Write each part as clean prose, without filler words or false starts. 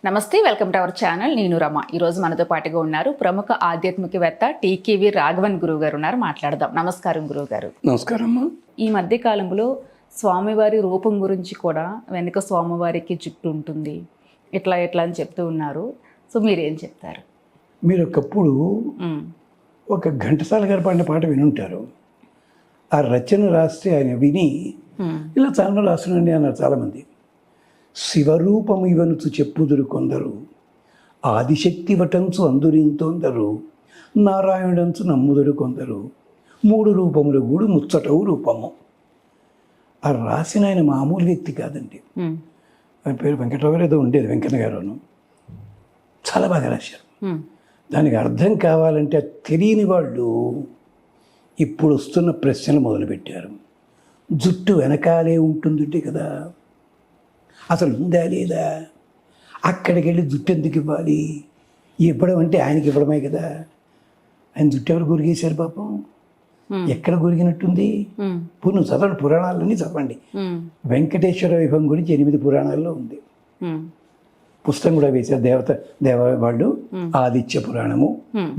నమస్తే, welcome to our channel. నేను రమ. ఈరోజు మనతో పాటుగా ఉన్నారు ప్రముఖ ఆధ్యాత్మికవేత్త టీకేవి రాఘవన్ గురువు గారు ఉన్నారు. మాట్లాడదాం. నమస్కారం గురువు గారు. నమస్కారం. ఈ మధ్య కాలంలో స్వామివారి రూపం గురించి కూడా వెనుక స్వామివారికి జుట్టు ఉంటుంది, ఇట్లా అని చెప్తూ ఉన్నారు. సో మీరేం చెప్తారు? మీరు ఒకప్పుడు ఒక ఘంటసాల గారు పాడిన పాట వినుంటారు. ఆ రచన రాస్తే ఆయన విని ఇలా చాలా రాస్తున్నాండి అన్నారు చాలామంది. శివరూపము ఇవనుచు చెప్పుదురు కొందరు, ఆదిశక్తి వటంచు అందురింతొందరు, నారాయణుడంచు నమ్ముదురు కొందరు, మూడు రూపముల గూడు ముచ్చటవు రూపము. ఆ రాసిన ఆయన మామూలు వ్యక్తి కాదండి. ఆయన పేరు వెంకటరావు గారు ఏదో ఉండేది, వెంకన్న గారును. చాలా బాగా రాశారు. దానికి అర్థం కావాలంటే తెలియని వాళ్ళు ఇప్పుడు వస్తున్న ప్రశ్నలు మొదలుపెట్టారు. జుట్టు వెనకాలే ఉంటుందంటే కదా, అసలు ఉందా లేదా, అక్కడికి వెళ్ళి జుట్టు ఎందుకు ఇవ్వాలి, ఇవ్వడం అంటే ఆయనకి ఇవ్వడమే కదా. ఆయన జుట్టు ఎవరు గురిగేశారు పాపం, ఎక్కడ గురిగినట్టుంది? నువ్వు చదవండి, పురాణాలన్నీ చదవండి. వెంకటేశ్వర వైభవం గురించి 8 పురాణాల్లో ఉంది. పుస్తకం కూడా వేశారు దేవ వాళ్ళు. ఆదిత్య పురాణము,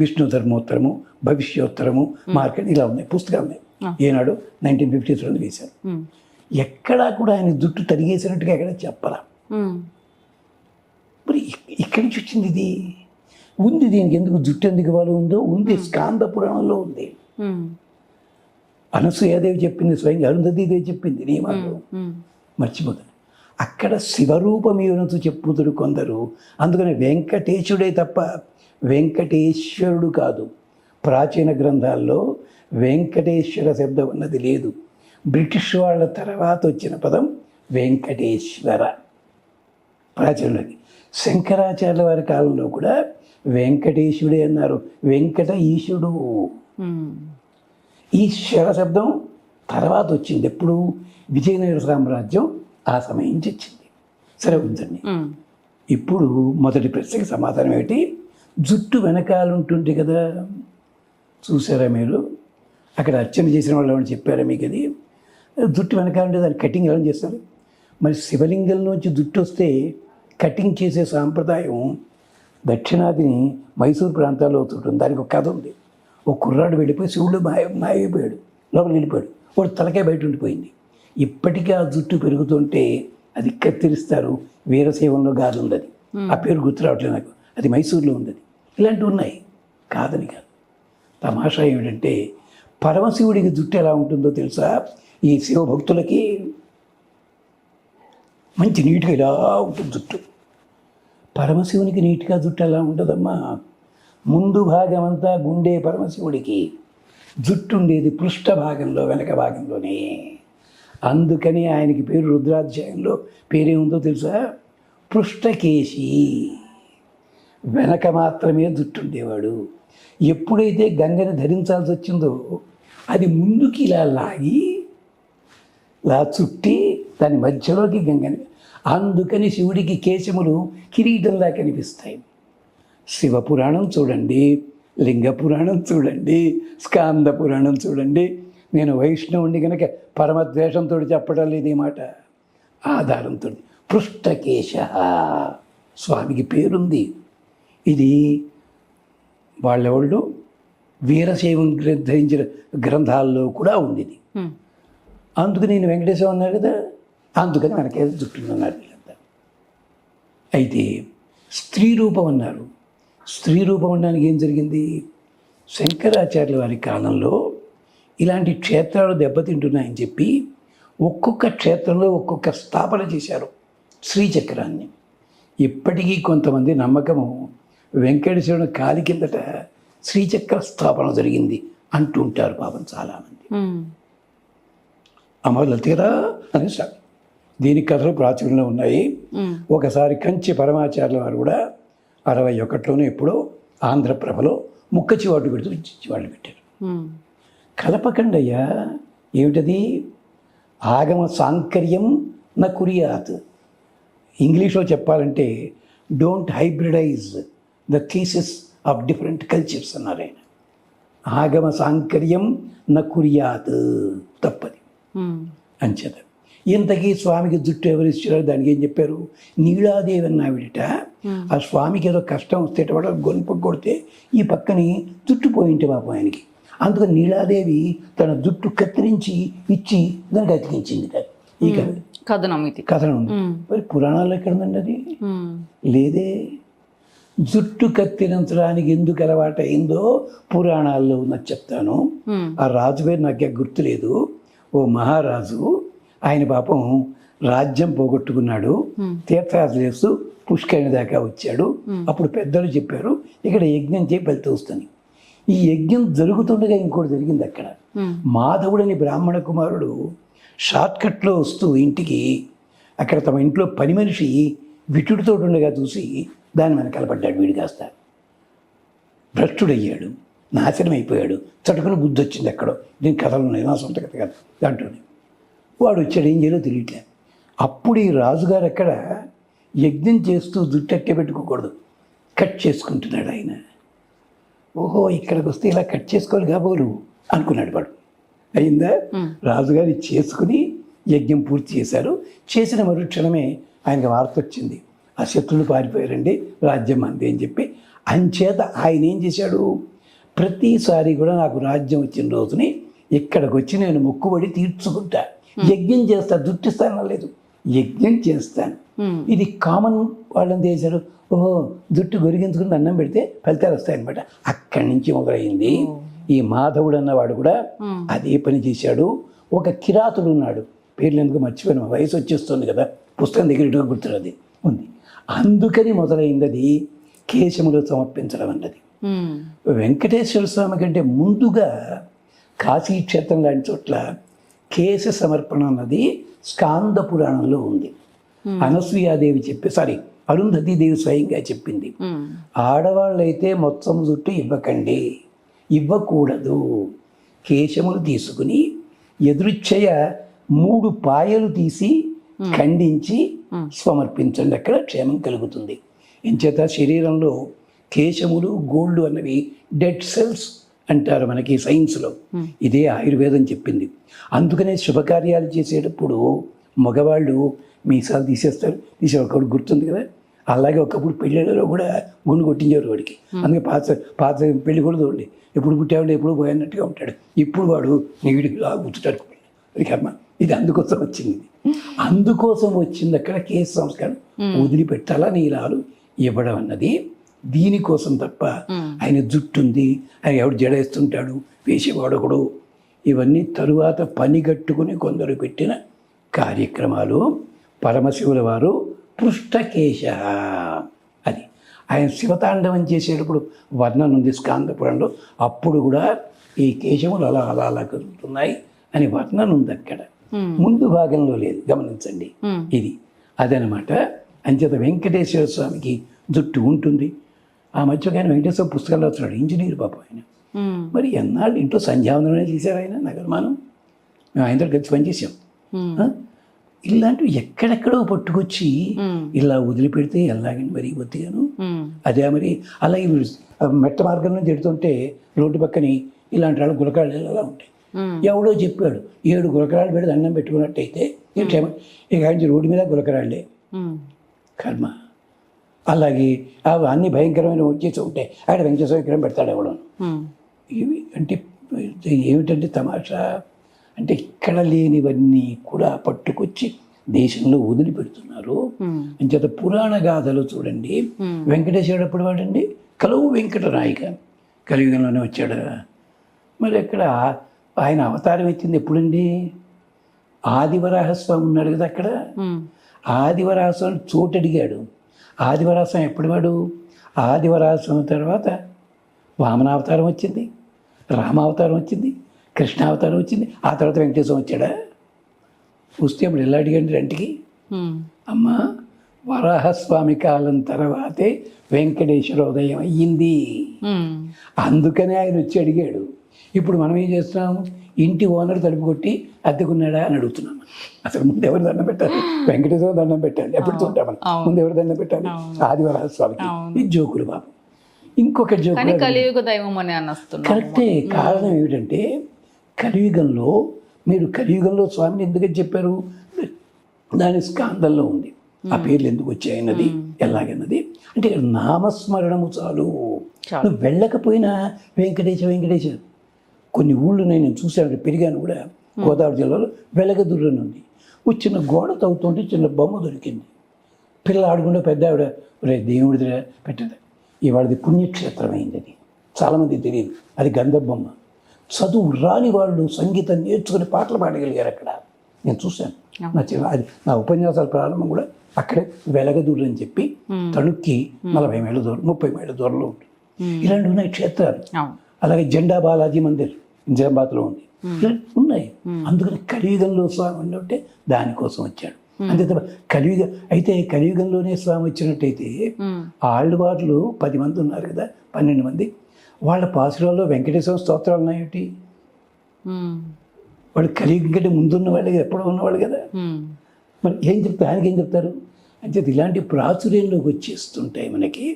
విష్ణు ధర్మోత్తరము, భవిష్యోత్తరము, మార్కండి, ఇలా ఉన్నాయి పుస్తకాలు ఉన్నాయి. ఏనాడు 1950s వేశారు. ఎక్కడా కూడా ఆయన జుట్టు తరిగేసినట్టుగా ఎక్కడ చెప్పరా. మరి ఇక్కడి నుంచి వచ్చింది ఇది ఉంది. దీనికి ఎందుకు జుట్టు ఎందుకు ఇవ్వాలి ఉందో ఉంది, స్కాంద పురాణంలో ఉంది. అనసూయాదేవి చెప్పింది, స్వయంగా అరుంధతీదేవి చెప్పింది నియమాలు. మర్చిపోతాను. అక్కడ శివరూపమేనచు చెప్పుదురు కొందరు. అందుకని వెంకటేశుడే తప్ప వెంకటేశ్వరుడు కాదు. ప్రాచీన గ్రంథాల్లో వెంకటేశ్వర శబ్దం అన్నది లేదు. బ్రిటిష్ వాళ్ళ తర్వాత వచ్చిన పదం వెంకటేశ్వర ప్రాచీనులకి. శంకరాచార్యుల వారి కాలంలో కూడా వెంకటేశుడే అన్నారు, వెంకట ఈశుడు. ఈశ్వర శబ్దం తర్వాత వచ్చింది. ఎప్పుడు? విజయనగర సామ్రాజ్యం ఆ సమయం నుంచి వచ్చింది. సరే ఉంచండి. ఇప్పుడు మొదటి ప్రశ్నకి సమాధానం ఏంటి? జుట్టు వెనకాల ఉంటుంది కదా, చూసారా మీరు? అక్కడ అర్చన చేసిన వాళ్ళు ఏమైనా చెప్పారా మీకు? అది జుట్టు వెనకాల ఉంటే దాన్ని కటింగ్ ఎలా చేస్తారు? మరి శివలింగంలోంచి జుట్టు వస్తే కటింగ్ చేసే సాంప్రదాయం దక్షిణాదిని మైసూరు ప్రాంతాల్లో అవుతుంటుంది. దానికి ఒక కథ ఉంది. ఒక కుర్రాడు వెళ్ళిపోయి శివుడు మాయమైపోయాడు, లోపలికి వెళ్ళిపోయాడు. వాడు తలకాయ బయట ఉండిపోయింది. ఇప్పటికీ ఆ జుట్టు పెరుగుతుంటే అది కత్తిరిస్తారు. వీరశైవంలో గాలి ఉంది, అది ఆ పేరు గుర్తు రావట్లేదు నాకు. అది మైసూరులో ఉంది. అది ఇలాంటివి ఉన్నాయి, కాదని కాదు. తమాషా ఏమిటంటే పరమశివుడికి జుట్టు ఎలా ఉంటుందో తెలుసా? ఈ శివభక్తులకి మంచి నీట్గా ఇలా ఉంటుంది జుట్టు. పరమశివునికి నీట్గా జుట్టు ఎలా ఉంటుందమ్మా? ముందు భాగం అంతా గుండె పరమశివుడికి, జుట్టు ఉండేది పృష్ఠ భాగంలో, వెనక భాగంలోనే. అందుకని ఆయనకి పేరు రుద్రాధ్యాయంలో పేరేముందో తెలుసా? పృష్ఠకేశి. వెనక మాత్రమే జుట్టుండేవాడు. ఎప్పుడైతే గంగని ధరించాల్సి వచ్చిందో అది ముందుకి ఇలా లాగి ఇలా చుట్టి దాని మధ్యలోకి గంగని. అందుకని శివుడికి కేశములు కిరీటంలా కనిపిస్తాయి. శివపురాణం చూడండి, లింగ పురాణం చూడండి, స్కాంద పురాణం చూడండి. నేను వైష్ణవుడిని కనుక పరమద్వేషంతో చెప్పడం లేదు ఈ మాట, ఆధారంతో. పృష్ఠకేశ స్వామికి పేరుంది. ఇది వాళ్ళెవళ్ళు వీరశైవం ధరించిన గ్రంథాల్లో కూడా ఉంది ఇది. అందుకని నేను వెంకటేశ్వరం అన్నారు కదా, అందుకని మనకే జుట్టుందన్నారు వీళ్ళంతా. అయితే స్త్రీ రూపం అన్నారు. స్త్రీ రూపం అనడానికి ఏం జరిగింది? శంకరాచార్యుల వారి కాలంలో ఇలాంటి క్షేత్రాలు దెబ్బతింటున్నాయని చెప్పి ఒక్కొక్క క్షేత్రంలో ఒక్కొక్క స్థాపన చేశారు శ్రీచక్రాన్ని. ఇప్పటికీ కొంతమంది నమ్మకము వెంకటేశ్వరుని కాలి కిందట శ్రీచక్ర స్థాపన జరిగింది అంటూ ఉంటారు పాపం చాలామంది. అమరుల తీరా అని సార్ దీనికి కథలు ప్రాచుర్యంలో ఉన్నాయి. ఒకసారి కంచి పరమాచార్యుల వారు కూడా 61లోనే ఎప్పుడో ఆంధ్రప్రభలో ముక్కచివాటు పెడుతూ చివాళ్ళు పెట్టారు. కలపకండయ్యా, ఏమిటది? ఆగమ సాంకర్యం న కురియాత్. ఇంగ్లీష్లో చెప్పాలంటే don't hybridize the thesis of different cultures అన్నారు ఆయన. ఆగమ సాంకర్యం న కురియాత్, తప్పది అంచేత. ఇంతకీ స్వామికి జుట్టు ఎవరు ఇచ్చారో దానికి ఏం చెప్పారు? నీలాదేవి అన్న ఆవిడట ఆ స్వామికి ఏదో కష్టం వస్తే వాడు గొంపు కొడితే ఈ పక్కని జుట్టు పోయింటే పాపం ఆయనకి. అందుకని నీలాదేవి తన జుట్టు కత్తిరించి ఇచ్చి దానికి అతికించింది. ఈ కథనం ఇది, కథనం ఉంది. మరి పురాణాల్లో ఎక్కడ ఉందండి అది? లేదే. జుట్టు కత్తిరించడానికి ఎందుకు అలవాటు అయిందో పురాణాల్లో ఉన్నది చెప్తాను. ఆ రాజు పేరు నాకే గుర్తులేదు. ఓ మహారాజు, ఆయన పాపం రాజ్యం పోగొట్టుకున్నాడు, తీర్థయాత్ర చేస్తూ పుష్కరిణి దాకా వచ్చాడు. అప్పుడు పెద్దలు చెప్పారు ఇక్కడ యజ్ఞం చేయి ఫలితం వస్తుంది. ఈ యజ్ఞం జరుగుతుండగా ఇంకోటి జరిగింది అక్కడ. మాధవుడని బ్రాహ్మణ కుమారుడు షార్ట్కట్లో వస్తూ ఇంటికి అక్కడ తమ ఇంట్లో పని మనిషి విటుడితో ఉండగా చూసి దాని వెనకాల పడ్డాడు. వీడు కాస్త భ్రష్టుడయ్యాడు, నాశనం అయిపోయాడు. చటుకుని బుద్ధి వచ్చింది ఎక్కడో. దీని కథలు ఉన్నాయి, నా సొంత కథ కాదు. దాంట్లోనే వాడు వచ్చాడు, ఏం చేయాలో తెలియట్లే. అప్పుడు ఈ రాజుగారు అక్కడ యజ్ఞం చేస్తూ జుట్టు ఎట్టే పెట్టుకోకూడదు, కట్ చేసుకుంటున్నాడు ఆయన. ఓహో, ఇక్కడికి వస్తే ఇలా కట్ చేసుకోవాలి కాబోలు అనుకున్నాడు వాడు. అయిందా? రాజుగారి చేసుకుని యజ్ఞం పూర్తి చేశారు. చేసిన మరుక్షణమే ఆయనకు వార్త వచ్చింది, ఆ శత్రులు పారిపోయారండి, రాజ్యం అంది అని చెప్పి. అంచేత ఆయన ఏం చేశాడు, ప్రతిసారి కూడా నాకు రాజ్యం వచ్చిన రోజుని ఇక్కడికి వచ్చి నేను మొక్కుబడి తీర్చుకుంటా, యజ్ఞం చేస్తా, జుట్టిస్తాను లేదు, యజ్ఞం చేస్తాను. ఇది కామన్. వాళ్ళని చేశారు, ఓహో జుట్టు గొరిగించుకుని అన్నం పెడితే ఫలితాలు వస్తాయన్నమాట. అక్కడి నుంచి మొదలైంది. ఈ మాధవుడు అన్నవాడు కూడా అదే పని చేశాడు. ఒక కిరాతుడు ఉన్నాడు, పేర్లు ఎందుకు మర్చిపోయిన, వయసు వచ్చేస్తుంది కదా, పుస్తకం దగ్గర ఇటుగా గుర్తున్నది ఉంది. అందుకని మొదలైంది అది కేశములు సమర్పించడం అన్నది. వెంకటేశ్వర స్వామి కంటే ముందుగా కాశీక్షేత్రం లాంటి చోట్ల కేశ సమర్పణ అన్నది స్కాంద పురాణంలో ఉంది. అనసూయాదేవి అరుంధతీదేవి స్వయంగా చెప్పింది, ఆడవాళ్ళైతే మొత్తం జుట్టు ఇవ్వకండి, ఇవ్వకూడదు, కేశములు తీసుకుని ఎదురుచ్చయ 3 పాయలు తీసి ఖండించి సమర్పించండి, అక్కడ క్షేమం కలుగుతుంది. ఎంచేత శరీరంలో కేశములు గోల్డ్ అన్నవి డెడ్ సెల్స్ అంటారు మనకి సైన్స్లో. ఇదే ఆయుర్వేదం చెప్పింది. అందుకనే శుభకార్యాలు చేసేటప్పుడు మగవాళ్ళు మీసాలు తీసేస్తారు. ఒకటి గుర్తుంది కదా, అలాగే ఒకప్పుడు పెళ్ళిళ్ళలో కూడా గుండు కొట్టించేవారు వాడికి. అందుకే పాత పెళ్లి కూడా చూడండి, ఎప్పుడు పుట్టాడు ఎప్పుడు పోయినట్టుగా ఉంటాడు. ఇప్పుడు వాడు నీడికి గుర్తుటాడు కర్మ. ఇది అందుకోసం వచ్చింది. అందుకోసం వచ్చింది అక్కడ కేసు సంస్కారం వదిలిపెట్టాలా నీలాలు ఇవ్వడం అన్నది. దీనికోసం తప్ప ఆయన జుట్టు ఉంది, ఆయన ఎవడు జడేస్తుంటాడు, వేసేవాడొకడు, ఇవన్నీ తరువాత పనిగట్టుకుని కొందరు పెట్టిన కార్యక్రమాలు. పరమశివుల వారు పృష్ఠకేశ అది ఆయన శివతాండవం చేసేటప్పుడు వర్ణన ఉంది స్కాంద పురాణంలో. అప్పుడు కూడా ఈ కేశములు అలా అలా అలా కలుగుతున్నాయి అని వర్ణన ఉంది అక్కడ. ముందు భాగంలో లేదు, గమనించండి. ఇది అదనమాట. అంచేత వెంకటేశ్వర స్వామికి జుట్టు ఉంటుంది. ఆ మధ్యకాయన వెంకటేశ్వర పుస్తకాల్లో వస్తున్నాడు, ఇంజనీర్ పాపం ఆయన. మరి ఎన్నాళ్ళు ఇంట్లో సంధ్యావందనమే చేశారు ఆయన, నగరమానం. మేము ఆయనతో కలిసి పనిచేసాం. ఇలాంటివి ఎక్కడెక్కడో పట్టుకొచ్చి ఇలా వదిలిపెడితే ఎలాగండి మరి బొత్తిగాను. అదే మరి అలాగే మెట్ట మార్గంలో జడుతుంటే రోడ్డు పక్కని ఇలాంటి వాళ్ళు గులకాళ్ళు అలా ఉంటాయి. ఎవడో చెప్పాడు 7 గులకరాళ్ళు పెడితే అన్నం పెట్టుకున్నట్టయితే ఇక ఆయన రోడ్డు మీద గులకరాళ్ళే కర్మ. అలాగే అవి అన్ని భయంకరమైన వచ్చేసి ఉంటాయి. ఆయన వెంకటేశ్వర విగ్రహం పెడతాడు ఎవడను. ఇవి అంటే ఏమిటంటే తమాషా అంటే ఇక్కడ లేనివన్నీ కూడా పట్టుకొచ్చి దేశంలో వదిలిపెడుతున్నారు. అంచేత పురాణ గాథలు చూడండి. వెంకటేశ్వరుడు ఎప్పుడు వాడండి, కలువు వెంకటనాయిక కలియుగంలోనే వచ్చాడు. మరి అక్కడ ఆయన అవతారం ఎత్తింది ఎప్పుడండి, ఆదివరాహస్వామి ఉన్నాడు కదా అక్కడ. ఆదివరాహస్వామి చోటు అడిగాడు. ఆదివరాహస్వామి ఎప్పుడు వాడు, ఆదివరాహస్వామి తర్వాత వామనావతారం వచ్చింది, రామావతారం వచ్చింది, కృష్ణావతారం వచ్చింది, ఆ తర్వాత వెంకటేశ్వరం వచ్చాడా. వస్తే ఇప్పుడు ఎలా అడిగాడు రెంటికి, అమ్మ వరాహస్వామి కాలం తర్వాతే వెంకటేశ్వర ఉదయం అయ్యింది, అందుకనే ఆయన వచ్చి అడిగాడు. ఇప్పుడు మనం ఏం చేస్తున్నాము, ఇంటి ఓనర్ తలుపు కొట్టి అద్దెకున్నాడా అని అడుగుతున్నాము. అసలు ముందు ఎవరు దండం పెట్టాలి, వెంకటేశ్వర దండం పెట్టాలి, ఎప్పుడు చూద్దామని ముందు ఎవరు దండం పెట్టాలి, ఆదివరాహస్వామికి. ఇది జోకులు బాబు. ఇంకొక జోకులు కలియుగ దైవం అని అన్నస్తున్నారు. కరెక్టే. కారణం ఏమిటంటే కలియుగంలో మీరు కలియుగంలో స్వామిని ఎందుకని చెప్పారు, దాని స్కాందంలో ఉంది ఆ పేర్లు ఎందుకు వచ్చాయన్నది ఎలాగన్నది. అంటే నామస్మరణము చాలు. నువ్వు వెళ్ళకపోయినా వెంకటేశ వెంకటేశ. కొన్ని ఊళ్ళు నేను చూశాను, పెరిగాను కూడా. గోదావరి జిల్లాలో వెలగదుర్రు అని ఉంది. ఓ చిన్న గోడ తవ్వుతుంటే చిన్న బొమ్మ దొరికింది. పిల్ల ఆడుకుంటే పెద్ద ఆవిడ రే దేవుడిది పెట్టదు. ఇవాళది పుణ్యక్షేత్రం అయింది. అది చాలామంది తెలియదు. అది గంధ బొమ్మ. చదువు రాని వాళ్ళు సంగీతం నేర్చుకుని పాటలు పాడగలిగారు అక్కడ. నేను చూశాను. నా ఉపన్యాసాల ప్రారంభం కూడా అక్కడే వెలగదూరు అని చెప్పి తణుక్కి 40 మైళ్ళ దూరం 30 మైళ్ళ దూరంలో ఉంటుంది. ఇలాంటివి ఉన్నాయి క్షేత్రాలు. అలాగే జెండా బాలాజీ మందిర్ నిజామాబాద్లో ఉంది. ఉన్నాయి. అందుకని కలియుగంలో స్వామి అంటే దానికోసం వచ్చాడు. అంతే తప్ప కలియుగంలోనే స్వామి వచ్చినట్టయితే ఆళ్ళవార్లు 10 మంది ఉన్నారు కదా, 12 మంది. వాళ్ళ పాసురాల్లో వెంకటేశ్వర స్తోత్రాలు ఉన్నాయేంటి? వాళ్ళు కలియుగం కంటే ముందున్న వాళ్ళు కదా, ఎప్పుడో ఉన్నవాళ్ళు కదా. మరి ఏం చెప్తారు? ఆయనకి ఏం చెప్తారు? అంటే ఇలాంటి ప్రాచుర్యంలోకి వచ్చేస్తుంటాయి మనకి.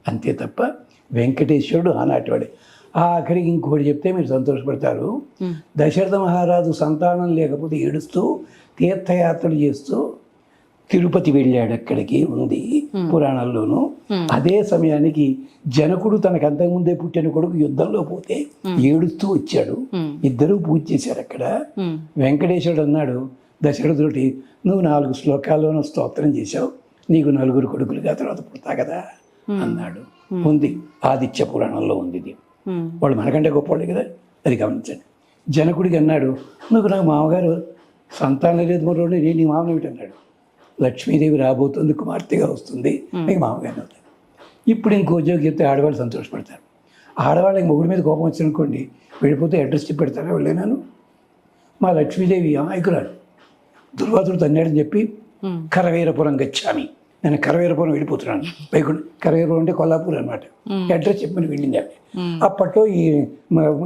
అంతే తప్ప వెంకటేశ్వరుడు ఆనాటివాడే. ఆఖరికి ఇంకోటి చెప్తే మీరు సంతోషపడతారు. దశరథ మహారాజు సంతానం లేకపోతే ఏడుస్తూ తీర్థయాత్రలు చేస్తూ తిరుపతి వెళ్ళాడు. అక్కడికి ఉంది పురాణాల్లోనూ. అదే సమయానికి జనకుడు తనకు అంతకుముందే పుట్టిన కొడుకు యుద్ధంలో పోతే ఏడుస్తూ వచ్చాడు. ఇద్దరూ పూజ చేశారు అక్కడ. వెంకటేశ్వరుడు అన్నాడు దశరథుడికి, నువ్వు 4 శ్లోకాల్లోనూ స్తోత్రం చేశావు, నీకు 4 కొడుకులుగా తర్వాత పుడతా కదా అన్నాడు. ఉంది, ఆదిత్య పురాణంలో ఉంది ఇది. వాళ్ళు మనకంటే గొప్పవాళ్ళు కదా, అది గమనించండి. జనకుడికి అన్నాడు, నువ్వు నాకు మామగారు సంతానం లేదు మరోడు, నేను నీ మామను ఏమిటి అన్నాడు. లక్ష్మీదేవి రాబోతుంది, కుమార్తెగా వస్తుంది, నీకు మామగారిని అవుతాడు. ఇప్పుడు ఇంకో ఉద్యోగం చెప్తే ఆడవాళ్ళు సంతోషపడతారు. ఆడవాళ్ళకి మొగుడి మీద కోపం వచ్చిందనుకోండి, వెళ్ళిపోతే అడ్రస్ చెప్పి పెడతారా వెళ్ళేనాను. మా లక్ష్మీదేవి అమాయకురాలు, దుర్వాసుడు తన్నాడని చెప్పి కరవీరపురం గచ్చామి, నేను కరవీరపురం వెళ్ళిపోతున్నాను. వైకుంఠ కరవీరపురం అంటే కొల్లాపూర్ అనమాట. అడ్రస్ చెప్పమని వెళ్ళింది ఆవిడ. అప్పట్లో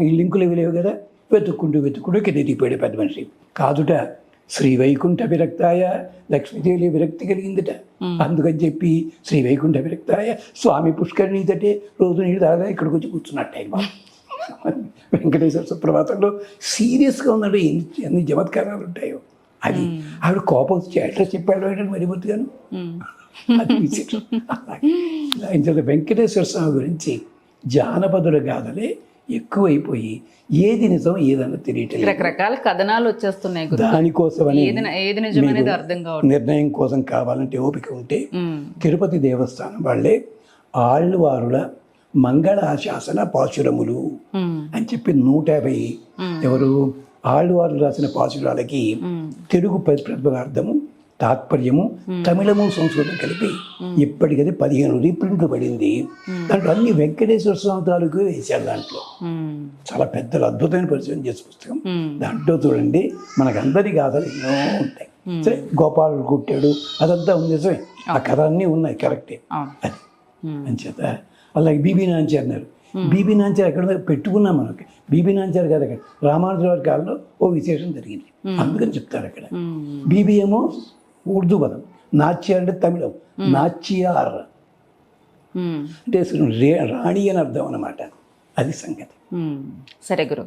ఈ లింకులు ఇవి లేవు కదా, వెతుక్కుంటూ కింద దిగిపోయాడు పెద్ద మనిషి. కాదుట శ్రీ వైకుంఠ విరక్తాయ, లక్ష్మీదేవి విరక్తి కలిగిందిట. అందుకని చెప్పి శ్రీ వైకుంఠ విరక్తాయ స్వామి పుష్కరిణి తటే రోజు నీళ్ళు తాగా ఇక్కడికి వచ్చి కూర్చున్నట్టు ఆయన. వెంకటేశ్వర సుప్రభాతంలో సీరియస్గా ఉన్నాడు. ఎన్ని చమత్కారాలు ఉంటాయో. అది ఆవిడ కోపం వచ్చి అడ్రస్ చెప్పాడు ఏంటంటే మరిపోతుగాను. అది విశేషం. అలాగే వెంకటేశ్వర స్వామి గురించి జానపదుల గాథలే ఎక్కువైపోయి ఏది నిజం ఏదన్నా తెలియటం, రకరకాల కథనాలు వచ్చేస్తున్నాయి. దానికోసమని ఏది నిజం అనేది అర్థం కావట్లేదు. నిర్ణయం కోసం కావాలంటే ఓపిక ఉంటే తిరుపతి దేవస్థానం వాళ్ళే ఆళ్ళవారుల మంగళాశాసన పాశురములు అని చెప్పి 150 ఎవరు ఆళ్ళవార్లు రాసిన పాశురాలకి తెలుగు ప్రతిపదార్థము, తాత్పర్యము, తమిళము, సంస్కృతం కలిపి ఇప్పటికది 15 రీప్రింట్లు పడింది. దాంట్లో అన్ని వెంకటేశ్వర స్వామి తాలూకు వేశారు. దాంట్లో చాలా పెద్దలు అద్భుతమైన పరిచయం చేసే పుస్తకం. దాంట్లో చూడండి మనకందరి గాథలు ఎన్నో ఉంటాయి. సరే గోపాలుడు కుట్టాడు అదంతా ఉంది నిజమే, ఆ కథ అన్నీ ఉన్నాయి, కరెక్టే. అది అంచేత అలాగే బీబీ నాంచారు అన్నారు. బీబీ నాంచారు ఎక్కడ పెట్టుకున్నాం మనకి. బీబీ నాంచారు కాదు, అక్కడ రామానుజుల వారి కాలంలో ఓ విశేషం జరిగింది, అందుకని చెప్తారు అక్కడ. బీబీ ఏమో ఉర్దూ పదం, నాచ్య అంటే తమిళం, నాచ్యార్ అంటే రాణి అని అర్థం అన్నమాట. అది సంగతి. సరే గురు.